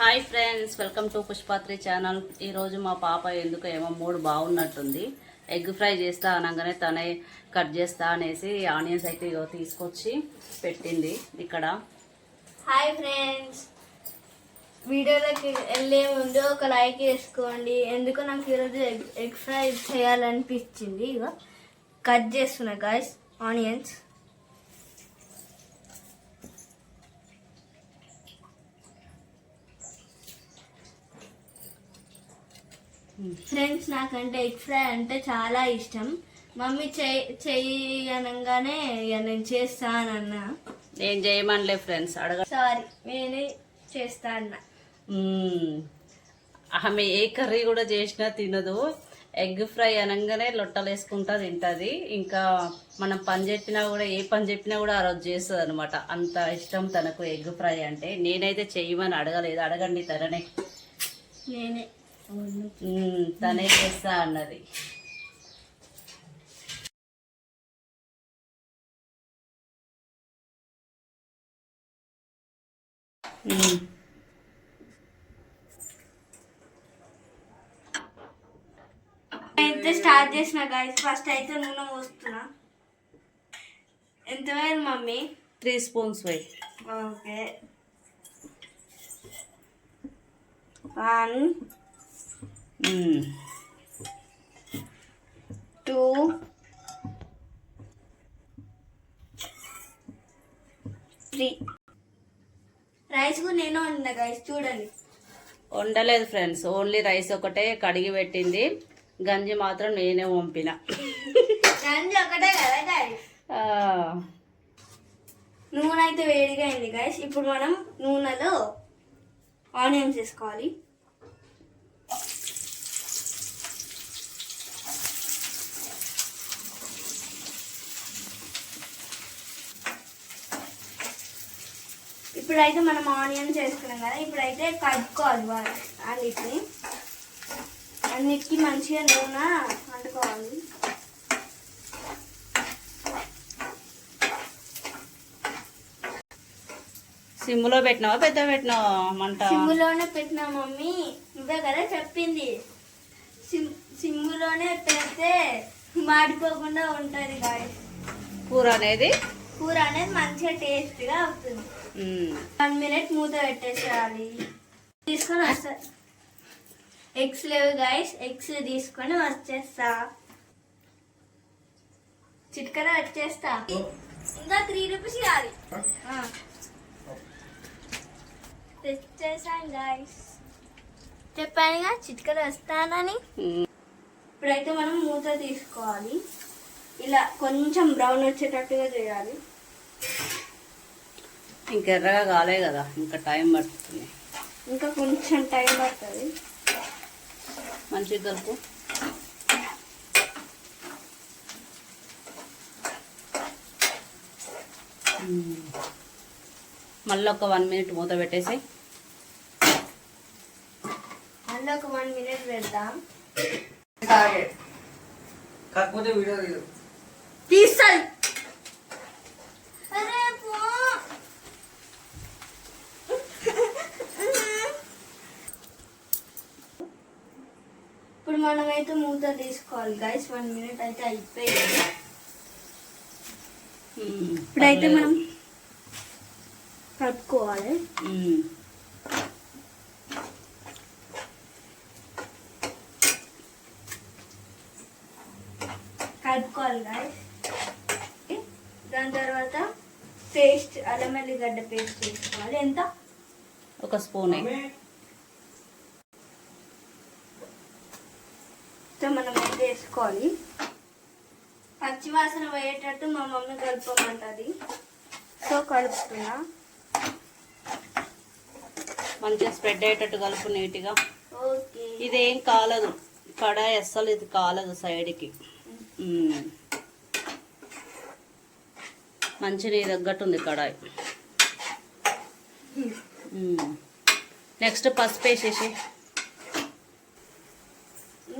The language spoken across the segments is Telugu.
Hi friends, welcome to Pushpatri channel. ఈరోజు మా పాప ఎందుకో ఏమో మూడు బాగున్నట్టుంది. ఎగ్ ఫ్రై చేస్తా అనగానే తనే కట్ చేస్తా అనేసి ఆనియన్స్ అయితే ఇగో తీసుకొచ్చి పెట్టింది ఇక్కడ. హాయ్ ఫ్రెండ్స్, వీడియోలోకి వెళ్ళే ముందు ఒక లైక్ వేసుకోండి. ఎందుకు నాకు ఈరోజు ఎగ్ ఫ్రై చేయాలనిపించింది. ఇగో కట్ చేస్తున్నా గాయస్ ఆనియన్స్. ఫ్రెండ్స్, నాకంటే ఎగ్ ఫ్రై అంటే చాలా ఇష్టం. మమ్మీ చెయ్యి అనగానే నేను చేస్తానన్నా. నేను చేయమనిలే ఫ్రెండ్స్, సారీ, నేనే చేస్తా అన్నా. ఆమె ఏ కర్రీ కూడా చేసినా తినదు. ఎగ్ ఫ్రై అనగానే లొట్టలు వేసుకుంటా తింటుంది. ఇంకా మనం పని చెప్పినా కూడా, ఏ పని చెప్పినా కూడా ఆ రోజు చేస్తుంది అనమాట. అంత ఇష్టం తనకు ఎగ్ ఫ్రై అంటే. నేనైతే చెయ్యమని అడగలేదు, అడగండి తననే. నేనే తనే చేస్తా అన్నది. అయితే స్టార్ట్ చేసిన గాయస్. ఫస్ట్ అయితే నూనె పోస్తున్నా. ఎంత వేయాలి మమ్మీ? 3 స్పూన్స్ వేయి. ఓకే. 1 2 3. రైస్ కూడా నేను వండినా గైస్, చూడండి. వండలేదు ఫ్రెండ్స్, ఓన్లీ రైస్ ఒకటే కడిగి పెట్టింది. గంజి మాత్రం నేనే పంపిన. గంజి ఒకటే కదా గైస్. నూనె అయితే వేడిగా అయింది గైస్. ఇప్పుడు మనం నూనెలో ఆనియన్స్ వేసుకోవాలి. ఇప్పుడైతే మనం ఆనియన్స్ వేసుకున్నాం కదా, ఇప్పుడైతే కలుపుకోవాలి అన్నిటికీ మంచిగా నూనె అంటుకోవాలి. సిమ్లో పెట్టినావా పెద్ద పెట్టినావా మంట? సిమ్లోనే పెట్టినా మమ్మీ, నువ్వే కదా చెప్పింది. సిమ్లోనే పెడితే మాడిపోకుండా ఉంటుంది గాయస్. కూర అనేది మంచిగా టేస్ట్గా అవుతుంది. 1 మినిట్ మూత పెట్టేసేయాలి. తీసుకొని వస్తా. ఎగ్స్ లేవు గాయస్, ఎగ్స్ తీసుకొని వచ్చేస్తా. చిట్కన వచ్చేస్తా. ఇంకా 3 రూపీస్ ఇవ్వాలి. తెచ్చేసాను గాయస్, చెప్పానుగా చిట్కన వస్తానని. ఇప్పుడైతే మనం మూత తీసుకోవాలి. ఇలా కొంచెం బ్రౌన్ వచ్చేటట్టుగా చేయాలి. ఇంకెర్రగా కాలే కదా, ఇంకా టైం పడుతుంది. ఇంకా కొంచెం టైం పడుతుంది. మంచిగా కలుపు. మళ్ళీ ఒక 1 మినిట్ మూత పెట్టేసి మళ్ళీ ఒక 1 మినిట్ పెడతాం. కాకపోతే వీడియో తీస్తాను. ఇప్పుడు మనమైతే మూత తీసుకోవాలి గైస్. 1 మినిట్ అయితే అయిపోయింది. ఇప్పుడైతే మనం కలుపుకోవాలి. గైస్. దాని తర్వాత పేస్ట్, అల్లం ఎల్లిగడ్డ పేస్ట్ వేసుకోవాలి. ఎంత? 1 స్పూన్. మనం అయితే వేసుకోవాలి. పచ్చివాసన పోయేటట్టు మా మమ్మీ కలుపుకోమంటది, సో కలుపుతున్నా. మంచిగా స్ప్రెడ్ అయ్యేటట్టు కలుపు నీట్గా. ఓకే. ఇదేం కాలదు కడాయి, అస్సలు ఇది కాలదు సైడ్కి. మంచి నీ తగ్గట్టు ఉంది కడాయి. నెక్స్ట్ పసుపు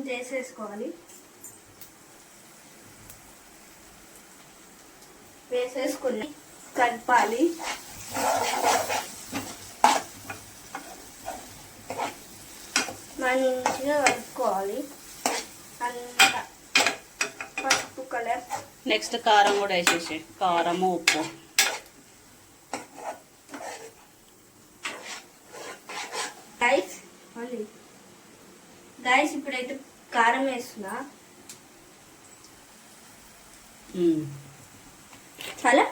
వేసేసుకోవాలి. వేసేసుకుని కలపాలి. మంచిగా కలుపుకోవాలి అంతా పసుపు కలర్. నెక్స్ట్ కారం కూడా వేసేసి, కారము ఉప్పు. గైస్ ఇప్పుడైతే కారం వేస్తున్నా. చాలా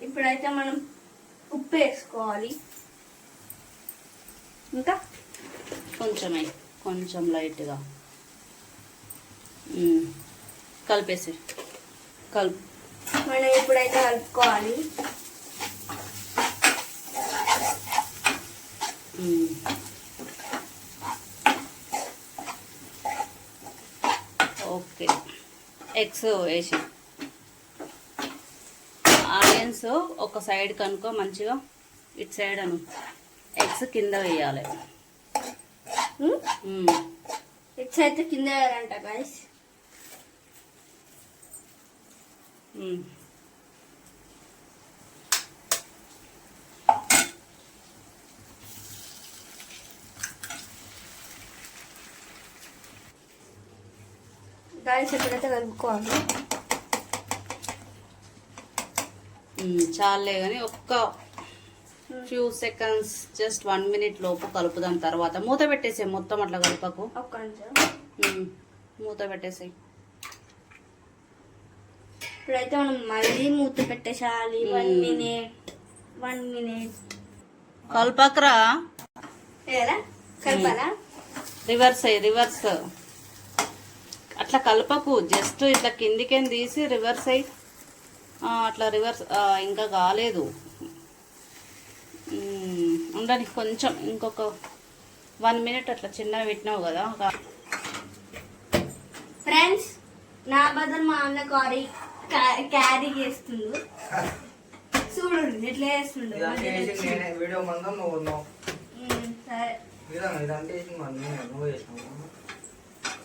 ఇప్పుడైతే మనం ఉప్పు వేసుకోవాలి. ఇంకా కొంచెం లైట్గా కలిపేసి మనం ఇప్పుడైతే కలుపుకోవాలి. ఓకే, ఎగ్స్ వేసి ఆనియన్స్ ఒక సైడ్ కనుకో మంచిగా, ఇటు సైడ్ అను ఎగ్స్ కింద వేయాలి. ఎగ్స్ అయితే కింద వేయాలంట గైస్. గైస్ ఎప్పుడైతే కలుపుకోవాలి. చాలే కానీ ఒక్క ఫ్యూ సెకండ్స్, జస్ట్ 1 minute లోపు కలుపుదాం. తర్వాత మూత పెట్టేసే, మొత్తం అట్లా కలపకు. మూత పెట్టేసాయి. ఇప్పుడైతే మనం మళ్ళీ మూత పెట్టేసాలి. 1 minute. కలపకరా, కలపాలా? రివర్స్ అట్లా కలపకు, జస్ట్ ఇట్లా కిందికేం తీసి రివర్స్ అయ్యి అట్లా రివర్స్. ఇంకా కాలేదు, ఉండని కొంచెం, ఇంకొక 1 minute అట్లా చిన్నగా పెట్టినావు కదా. ఫ్రెండ్స్, నా బదులు మా అన్న క్యారీ చేస్తుండు. చూడు ఎట్లా చేస్తుండు.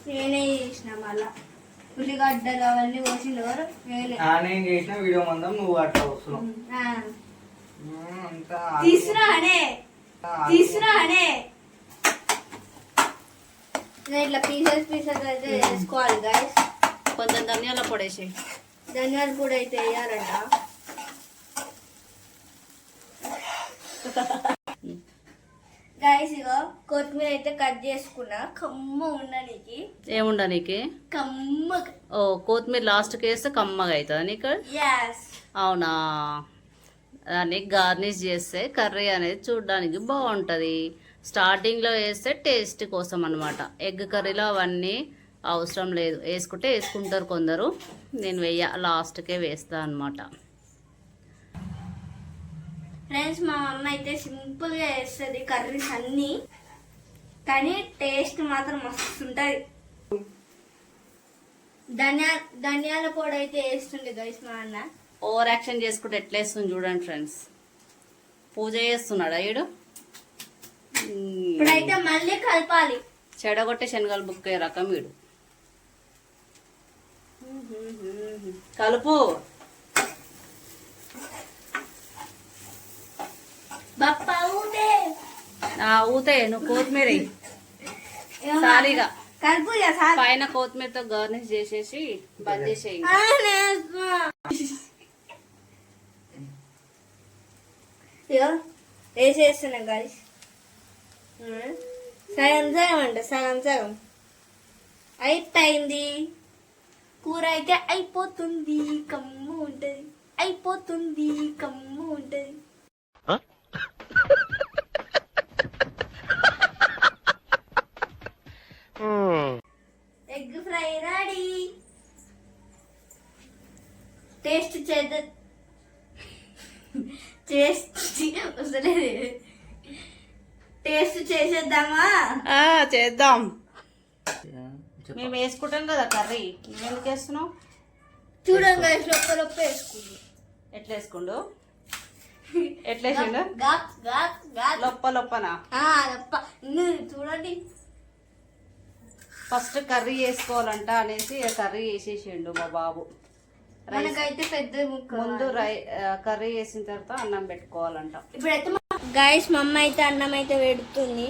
నేనే చేసిన. మళ్ళా ఉల్లిగడ్డలు అవన్నీ కోసిండు ఎవరు? నేను చేసిన వీడియో మందం నువ్వు అట్లా వస్తున్నావు. తీసుకురానే ఇట్లా పీసెస్ అయితే వేసుకోవాలి గైస్. కొంచెం ధనియాల పొడి వేసి, ధనియాల పొడి అయితే వేయాలంట. గైస్ ఇగో కొత్తిమీర అయితే కట్ చేసుకున్నా. కమ్మ ఉండడానికి. ఏముండనికి? కమ్మ. ఓ, కొత్తిమీర లాస్ట్కి వేస్తే కమ్మగా అవుతుంది నీకు. అవునా? దాన్ని గార్నిష్ చేస్తే కర్రీ అనేది చూడడానికి బాగుంటుంది. స్టార్టింగ్లో వేస్తే టేస్ట్ కోసం అనమాట. ఎగ్ కర్రీలో అవన్నీ అవసరం లేదు, వేసుకుంటే వేసుకుంటారు కొందరు. నేను లాస్ట్కే వేస్తాను అనమాట. ఫ్రెండ్స్, మా మమ్మ అయితే సింపుల్గా వేస్తుంది కర్రీస్ అన్నీ, కానీ టేస్ట్ మాత్రం మస్తు ఉంటుంది. ధనియాల పొడి అయితే వేస్తుండే గైస్ మా అన్న. ఓవర్ యాక్షన్ చేసుకుంటే ఎట్లా వేస్తుంది చూడండి ఫ్రెండ్స్. పూజ చేస్తున్నాడా ఈడు? ఇప్పుడైతే మళ్ళీ కలపాలి. చెడగొట్టే శనగలు బుక్కే రకం వీడు. కలుపు. బప్పా ఊతే. ఊతే, నువ్వు కొత్తిమీర సారీగా కలుపు. పైన కొత్తిమీరతో గార్నిష్ చేసేసి బంద్ చేసేయి. వేసేస్తున్నా గైస్. సగం అయిపోయింది. కూర అయితే అయిపోతుంది, కమ్ము ఉంటది. Egg fry ready. టేస్ట్ చేద్దాం. టేస్ట్ చేసేద్దామా? చేద్దాం. మేము వేసుకుంటాం కదా కర్రీ, నువ్వెందుకు వేస్తున్నావు? చూడండి లొప్ప వేసుకుంది. ఎట్లా వేసుకుండు? ఎట్లా వేసిండు? లొప్పనా? చూడండి. ఫస్ట్ కర్రీ వేసుకోవాలంట అనేసి కర్రీ వేసేసిండు మా బాబు. మనకైతే పెద్ద ముక్క. ముందు కర్రీ వేసిన తర్వాత అన్నం పెట్టుకోవాలంట. ఇప్పుడైతే గైస్ మమ్మ అయితే అన్నం అయితే పెడుతుంది.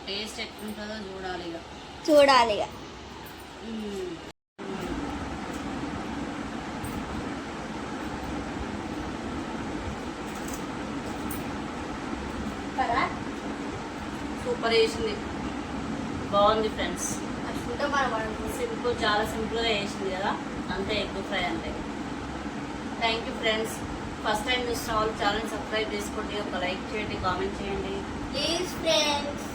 టేస్ట్ ఎట్లుంటుందో చూడాలి ఇక. చూడాలి ఇక. సూపర్ చేసింది, బాగుంది ఫ్రెండ్స్. అట్లుంటే మనం సింపుల్, చాలా సింపుల్గా చేసింది కదా, అంతే ఎగ్ ఫ్రై అంటే. Thank you friends. First time చూసిన వాళ్ళు ఛానల్ సబ్స్క్రైబ్ చేసుకోండి, ఒక లైక్ చేయండి, కామెంట్ చేయండి. Please friends.